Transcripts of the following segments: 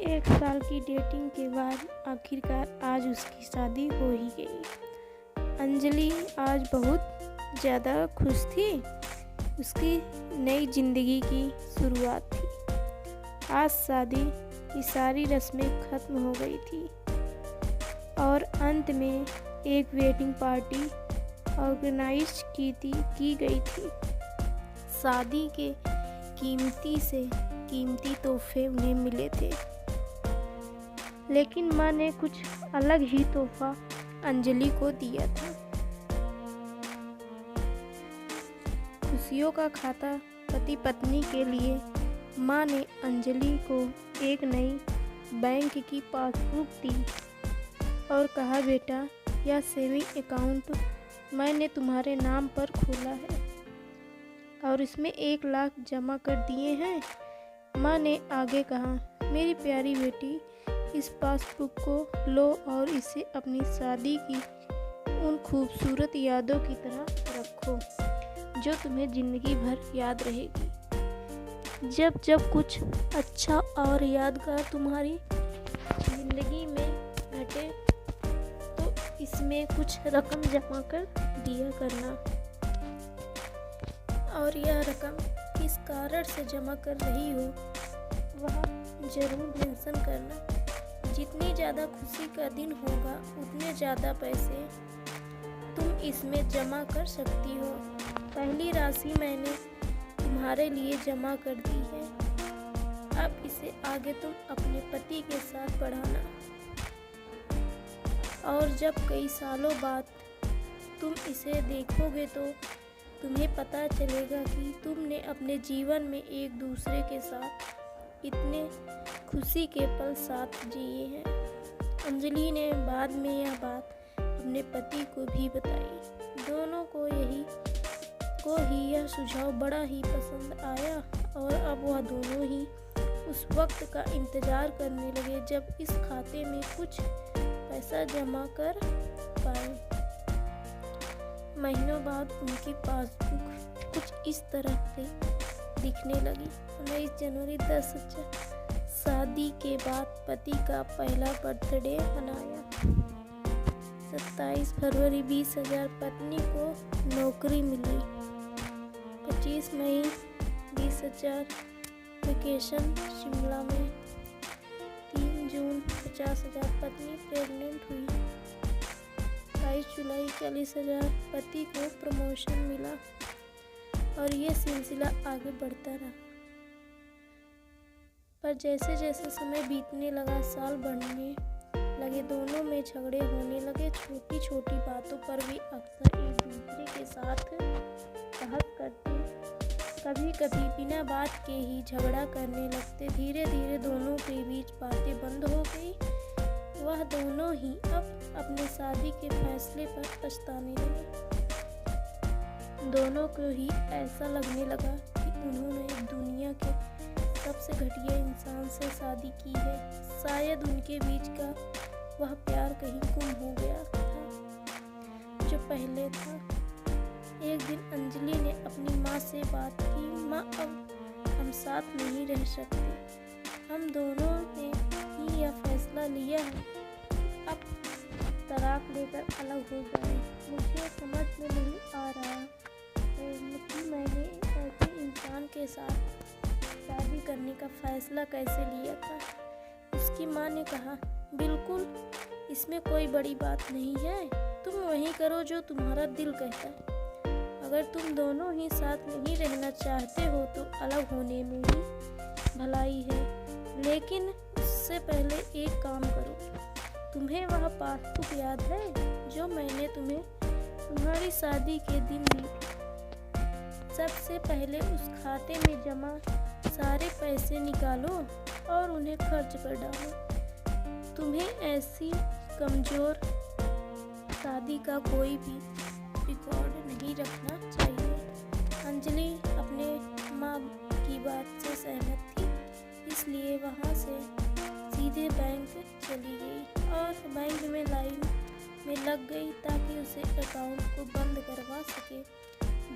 1 साल की डेटिंग के बाद आखिरकार आज उसकी शादी हो ही गई। अंजलि आज बहुत ज़्यादा खुश थी। उसकी नई ज़िंदगी की शुरुआत थी। आज शादी की सारी रस्में ख़त्म हो गई थी और अंत में एक वेडिंग पार्टी ऑर्गेनाइज की गई थी। शादी के कीमती से कीमती तोहफे उन्हें मिले थे, लेकिन माँ ने कुछ अलग ही तोहफा अंजलि को दिया था। खुशियों का खाता पति पत्नी के लिए माँ ने अंजलि को एक नई बैंक की पासबुक दी और कहा, बेटा, यह सेविंग अकाउंट मैंने तुम्हारे नाम पर खोला है और इसमें 1 लाख जमा कर दिए हैं। माँ ने आगे कहा, मेरी प्यारी बेटी, इस पासबुक को लो और इसे अपनी शादी की उन खूबसूरत यादों की तरह रखो जो तुम्हें ज़िंदगी भर याद रहेगी। जब जब कुछ अच्छा और यादगार तुम्हारी ज़िंदगी में घटे तो इसमें कुछ रकम जमा कर दिया करना, और यह रकम किस कारण से जमा कर रही हो वह ज़रूर मेंशन करना। जितनी ज़्यादा खुशी का दिन होगा उतने ज़्यादा पैसे तुम इसमें जमा कर सकती हो। पहली राशि मैंने तुम्हारे लिए जमा कर दी है। अब इसे आगे तुम अपने पति के साथ बढ़ाना, और जब कई सालों बाद तुम इसे देखोगे तो तुम्हें पता चलेगा कि तुमने अपने जीवन में एक दूसरे के साथ इतने खुशी के पल साथ जिए हैं। अंजलि ने बाद में यह बात अपने पति को भी बताई। दोनों को ही यह सुझाव बड़ा ही पसंद आया और अब वह दोनों ही उस वक्त का इंतज़ार करने लगे जब इस खाते में कुछ पैसा जमा कर पाए। महीनों बाद उनकी पासबुक कुछ इस तरह से दिखने लगी। 19 जनवरी 10,000 शादी के बाद पति का पहला बर्थडे मनाया। 27 फरवरी 20,000 पत्नी को नौकरी मिली। 25 मई 20,000 वेकेशन शिमला में। 3 जून 50,000 पत्नी प्रेग्नेंट हुई। 22 जुलाई 40,000 पति को प्रमोशन मिला, और ये सिलसिला आगे बढ़ता रहा। पर जैसे जैसे समय बीतने लगा, साल बढ़ने लगे, दोनों में झगड़े होने लगे। छोटी छोटी बातों पर भी अक्सर एक दूसरे के साथ बहस करते, कभी कभी बिना बात के ही झगड़ा करने लगते। धीरे धीरे दोनों के बीच बातें बंद हो गई। वह दोनों ही अब अपने शादी के फैसले पर पछताने लगे। दोनों को ही ऐसा लगने लगा कि उन्होंने दुनिया के सबसे घटिया इंसान से शादी की है। शायद उनके बीच का वह प्यार कहीं गुम हो गया था जो पहले था। एक दिन अंजलि ने अपनी माँ से बात की, माँ, अब हम साथ नहीं रह सकते। हम दोनों ने ही यह फैसला लिया है कि अब तलाक लेकर अलग हो जाए। मुझे समझ में नहीं आ रहा कि मैंने ऐसे इंसान के साथ शादी करने का फैसला कैसे लिया था। उसकी माँ ने कहा, बिल्कुल, इसमें कोई बड़ी बात नहीं है। तुम वही करो जो तुम्हारा दिल कहता है। अगर तुम दोनों ही साथ नहीं रहना चाहते हो तो अलग होने में ही भलाई है, लेकिन उससे पहले एक काम करो। तुम्हें वह पासबुक याद है जो मैंने तुम्हें तुम्हारी शादी के दिन दी थी? सबसे पहले उस खाते में जमा सारे पैसे निकालो और उन्हें खर्च कर डालो। तुम्हें ऐसी कमज़ोर शादी का कोई भी रिकॉर्ड नहीं रखना चाहिए। अंजलि अपने माँ की बात से सहमत थी, इसलिए वहाँ से सीधे बैंक चली गई और बैंक में लाइन में लग गई ताकि उसे अकाउंट को बंद करवा सके।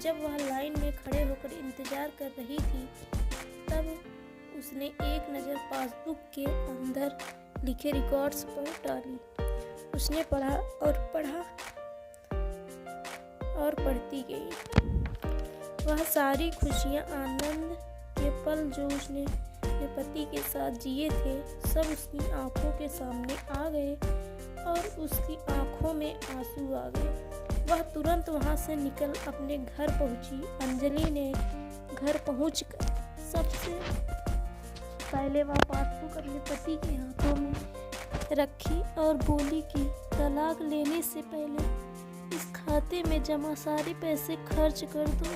जब वह लाइन में खड़े होकर इंतज़ार कर रही थी, तब उसने एक नज़र पासबुक के अंदर लिखे रिकॉर्ड्स पर डाली। उसने पढ़ा और पढ़ती गई। वह सारी खुशियाँ, आनंद के पल जो उसने अपने पति के साथ जिए थे, सब उसकी आंखों के सामने आ गए और उसकी आंखों में आंसू आ गए। वह तुरंत वहां से निकल अपने घर पहुंची। अंजलि ने घर पहुंचकर सबसे पहले वह पासबुक अपने पति के हाथों में रखी और बोली कि तलाक लेने से पहले इस खाते में जमा सारे पैसे खर्च कर दो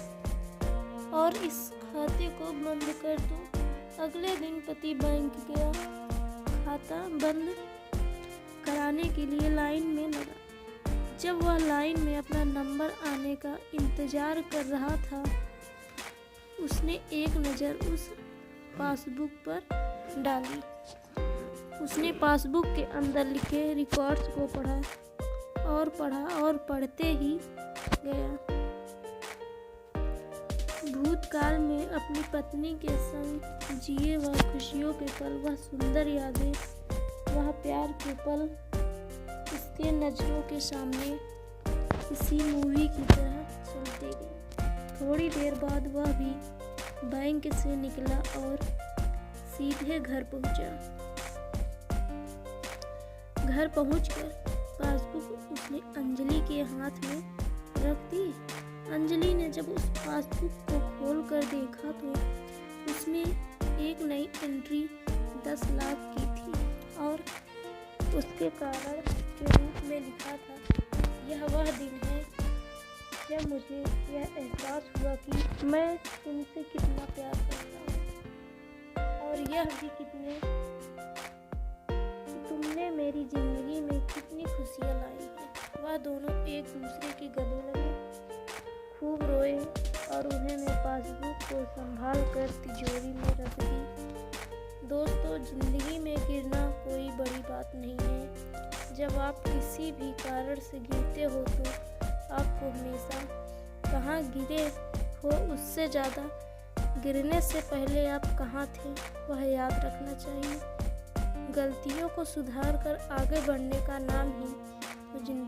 और इस खाते को बंद कर दो। अगले दिन पति बैंक गया। खाता बंद कराने के लिए लाइन में लगा। जब वह लाइन में अपना नंबर आने का इंतजार कर रहा था, उसने एक नज़र उस पासबुक पर डाली। उसने पासबुक के अंदर लिखे रिकॉर्ड्स को पढ़ा और पढ़ते ही गया। भूतकाल में अपनी पत्नी के संग जिए वह खुशियों के पल, वह सुंदर यादें, वह प्यार के पल उसके नज़रों के सामने किसी मूवी की तरह चलते गए। थोड़ी देर बाद वह भी बैंक से निकला और सीधे घर पहुंचा। घर पहुंचकर पासबुक उसने अंजलि के हाथ में रख दी। अंजलि ने जब उस पासबुक को खोलकर देखा तो उसमें एक नई एंट्री 10 लाख की थी और उसके कारण के रूप में लिखा था, यह वह दिन है जब मुझे यह एहसास हुआ कि मैं तुमसे कितना प्यार करता हूँ और यह भी कि तुमने मेरी जिंदगी में कितनी खुशियाँ लाई हैं। वह दोनों एक दूसरे के गले लगे, खूब रोए और उन्होंने पासबुक को संभाल कर तिजोरी में रख दी। दोस्तों, जिंदगी में गिरना कोई बड़ी बात नहीं है। जब आप किसी भी कारण से गिरते हो तो आपको हमेशा कहाँ गिरे हो उससे ज़्यादा गिरने से पहले आप कहाँ थे वह याद रखना चाहिए। गलतियों को सुधार कर आगे बढ़ने का नाम ही तो जिंदगी